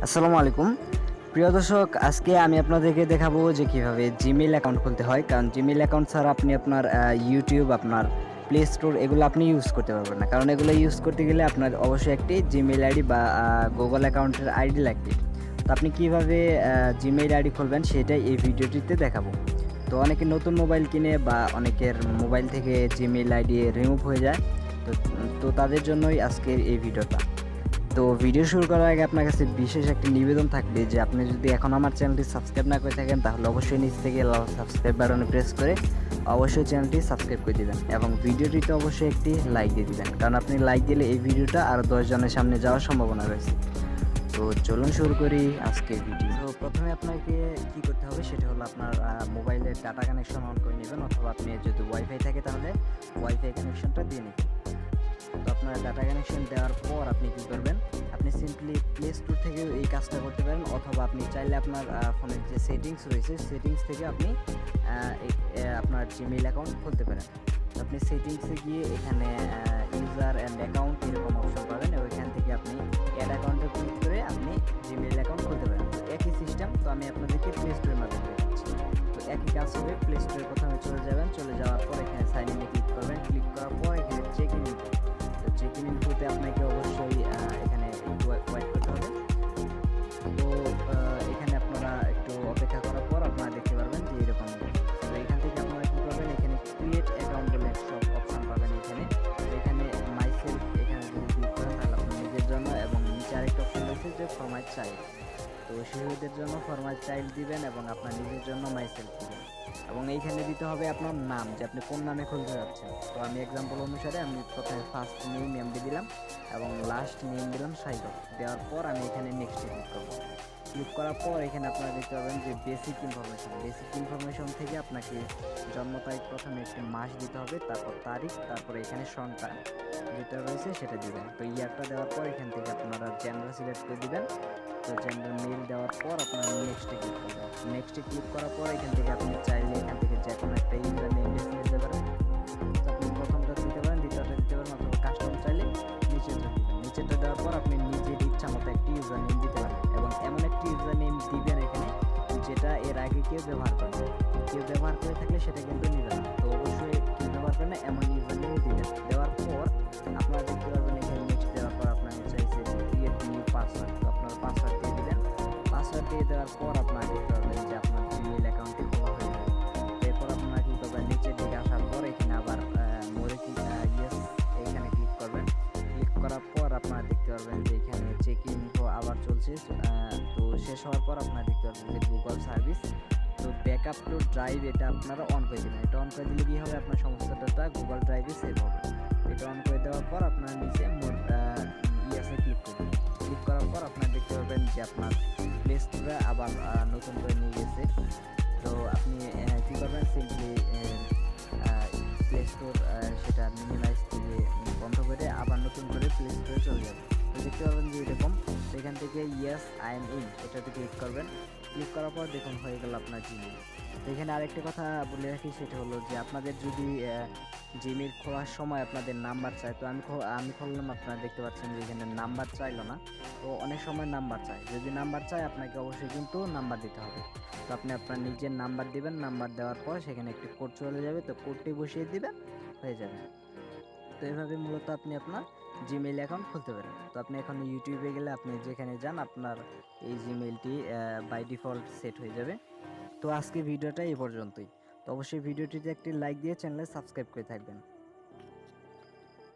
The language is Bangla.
আসসালামু আলাইকুম প্রিয় দর্শক, আজকে আমি আপনাদেরকে দেখাবো যে কিভাবে জিমেইল অ্যাকাউন্ট খুলতে হয়। কারণ জিমেইল অ্যাকাউন্ট ছাড়া আপনি আপনার ইউটিউব, আপনার প্লে স্টোর এগুলো আপনি ইউজ করতে পারবেন না। কারণ এগুলো ইউজ করতে গেলে আপনার অবশ্যই একটি জিমেইল আইডি বা গুগল অ্যাকাউন্টের আইডি লাগবে। তো আপনি কিভাবে জিমেইল আইডি খুলবেন সেটাই এই ভিডিওটিতে দেখাবো। তো অনেকে নতুন মোবাইল কিনে বা অনেকের মোবাইল থেকে জিমেইল আইডি রিমুভ হয়ে যায়। তো তো তাদের জন্যই আজকের এই ভিডিওটা। তো ভিডিও শুরু করার আগে আপনার কাছে বিশেষ একটি নিবেদন থাকবে যে আপনি যদি এখন আমার চ্যানেলটি সাবস্ক্রাইব না করে থাকেন তাহলে অবশ্যই নিচ থেকে লাল সাবস্ক্রাইব বাটনে প্রেস করে অবশ্যই চ্যানেলটি সাবস্ক্রাইব করে দিবেন এবং ভিডিওটিতে অবশ্যই একটি লাইক দিয়ে দিবেন, কারণ আপনি লাইক দিলে এই ভিডিওটা আরও 10 জনের সামনে যাওয়ার সম্ভাবনা রয়েছে। তো চলুন শুরু করি আজকের ভিডিও। তো প্রথমে আপনাকে কি করতে হবে সেটা হলো আপনার মোবাইলের ডাটা কানেকশন অন করে নেবেন, অথবা আপনি যদি ওয়াইফাই থাকে তাহলে ওয়াইফাই কানেকশনটা দিয়ে নেবেন। তো আপনার ডাটা কানেকশন দেওয়ার পর আপনি কী করবেন, আপনি সিম্পলি প্লে স্টোর থেকে এই কাজটা করতে পারেন, অথবা আপনি চাইলে আপনার ফোনের যে সেটিংস রয়েছে সেটিংস থেকে আপনি আপনার জিমেইল অ্যাকাউন্ট খুলতে পারেন। তো আপনি সেটিংসে গিয়ে এখানে ইউজার অ্যান্ড অ্যাকাউন্ট এরকম অপশন পাবেন, ওইখান থেকে আপনি অ্যাড অ্যাকাউন্টে ক্লিক করে আপনি জিমেইল অ্যাকাউন্ট খুলতে পারেন। একই সিস্টেম, তো আমি আপনাদেরকে প্লে স্টোরের মাধ্যমে দেখাচ্ছি। তো একই কাজ হবে, প্লে স্টোরে প্রথমে চলে যাবেন, চলে যাওয়ার পর এখানে সাইন ইনে ক্লিক করবেন, ক্লিক করার পর এখানে চেক ইন। চেক ইন ইনফোতে আপনাকে অবশ্যই এখানে একটু ওয়েট করতে হবে। তো এখানে আপনারা একটু অপেক্ষা করার পর আপনারা দেখতে পারবেন যে এরকম। তো এখান থেকে আপনারা কী করবেন, এখানে ক্রিয়েট অ্যাকাউন্ট বলে সব অপশান পাবেন এখানে। তো এখানে মাইসেলফ এখানে যদি ক্লিক করেন তাহলে আপনার নিজের জন্য, এবং নিচে আরেকটা অপশান রয়েছে যে ফর মাই চাইল্ড। তো শিশুদের জন্য ফর মাই চাইল্ড দিবেন এবং আপনার নিজের জন্য মাইসেলফ দিবেন, এবং এইখানে দিতে হবে আপনার নাম, যে আপনি কোন নামে খুলতে যাচ্ছেন। তো আমি এক্সাম্পল অনুসারে আমি প্রথমে ফার্স্ট নেম এমডি দিলাম এবং লাস্ট নেম দিলাম সাইদক। দেওয়ার পর আমি এখানে নেক্সটে ক্লিক করবো। ক্লিক করার পর এখানে আপনারা দেখতে পাবেন যে বেসিক ইনফরমেশন থেকে আপনাকে জন্ম তারিখ প্রথমে একটি মাস দিতে হবে, তারপর তারিখ, তারপরে এখানে সনটা যেটা রয়েছে সেটা দিবেন। তো ইয়ারটা দেওয়ার পর এখান থেকে আপনারা জেন্ডার সিলেক্ট করে দিবেন। তো জেন্ডার মেল দেওয়ার পর আপনারা নেক্সটে ক্লিক করবেন। নেক্সটে ক্লিক করার পর এখান থেকে আপনি চাইলে এখান থেকে যে কোনো একটা ইউজার নেম বেছে নিতে পারেন। তো আপনি প্রথমটা দিতে পারেন, দ্বিতীয়টা দিতে পারেন, অথবা কাস্টম চাইলে নিচেরটা দিবেন। নিচেরটা দেওয়ার পর আপনি নিজের ইচ্ছা মতো একটি ইউজার নেম দিতে পারেন, এবং এমন একটি ইউজার নেম দিবেন এখানে যেটা এর আগে কেউ ব্যবহার করে না। কেউ ব্যবহার করে থাকলে সেটা কিন্তু নেবেন না। তো অবশ্যই কেউ ব্যবহার করে না এমন ইউজার নেম দিবেন। দেওয়ার পর আপনারা দেখতে পারবেন এখানে নেক্সট দেওয়ার পর আপনাকে চাইছে যে ক্রিয়েট নিউ পাসওয়ার্ড। তো আপনার পাসওয়ার্ড দিয়ে দিবেন। পাসওয়ার্ড দিয়ে দেওয়ার পর আপনারা দেখতে পারবেন যে আপনার জিমেইল অ্যাকাউন্টটি খোলা হয়ে যাবে। এরপর আপনারা কী করবেন, নিচের দিকে আসার পর এখানে আবার মোরে ইয়েস এখানে ক্লিক করবেন। ক্লিক করার পর আপনারা দেখতে পারবেন যে এখানে চেক ইন তো আবার চলছে। তো শেষ হওয়ার পর আপনারা দেখতে পারবেন যে গুগল সার্ভিস। তো ব্যাকআপ টু ড্রাইভ এটা আপনারা অন করে দেবেন। এটা অন করে দিলে কী হবে, আপনার সমস্ত ডাটা গুগল ড্রাইভে সেভ হবে। এটা অন করে দেওয়ার পর আপনারা নিচে ইয়েসে ক্লিক করবেন। ক্লিক করার পর আপনারা দেখতে পাবেন যে আপনার প্লে স্টোরে আবার নতুন করে নিয়ে গেছে। তো আপনি কী করবেন, সিম্পলি প্লে স্টোর সেটা মিনিমাইজ থেকে বন্ধ করে আবার নতুন করে প্লে স্টোরে চলে যাবেন। তো দেখতে পাবেন যে এরকম। তো এখান থেকে ইয়েস আই এম ইন এটাতে ক্লিক করবেন। ক্লিক করার পর দেখুন হয়ে গেল আপনার জিমেইল। তো এখানে আরেকটি কথা বলে রাখি, সেটা হলো যে আপনাদের যদি জিমেইল খোলার সময় আপনাদের নাম্বার চায়, তো আমি খুললাম, আপনারা দেখতে পাচ্ছেন যে এখানে নাম্বার চাইলো না। তো অনেক সময় নাম্বার চায়, যদি নাম্বার চায় আপনাকে অবশ্যই কিন্তু নাম্বার দিতে হবে। তো আপনি আপনার নিজের নাম্বার দিবেন, নাম্বার দেওয়ার পর সেখানে একটি কোড চলে যাবে, তো কোডটি বসিয়ে দিবেন, হয়ে যাবে। তো এইভাবে মূলত আপনি আপনার জিমেইল অ্যাকাউন্ট খুলতে পারেন। তো আপনি এখন ইউটিউবে গেলে আপনি যেখানে যান আপনার এই জিমেইলটি বাই ডিফল্ট সেট হয়ে যাবে। তো আজকে ভিডিওটা এই পর্যন্তই। তো অবশ্যই ভিডিওটিতে একটি লাইক দিয়ে চ্যানেলে সাবস্ক্রাইব করে থাকবেন।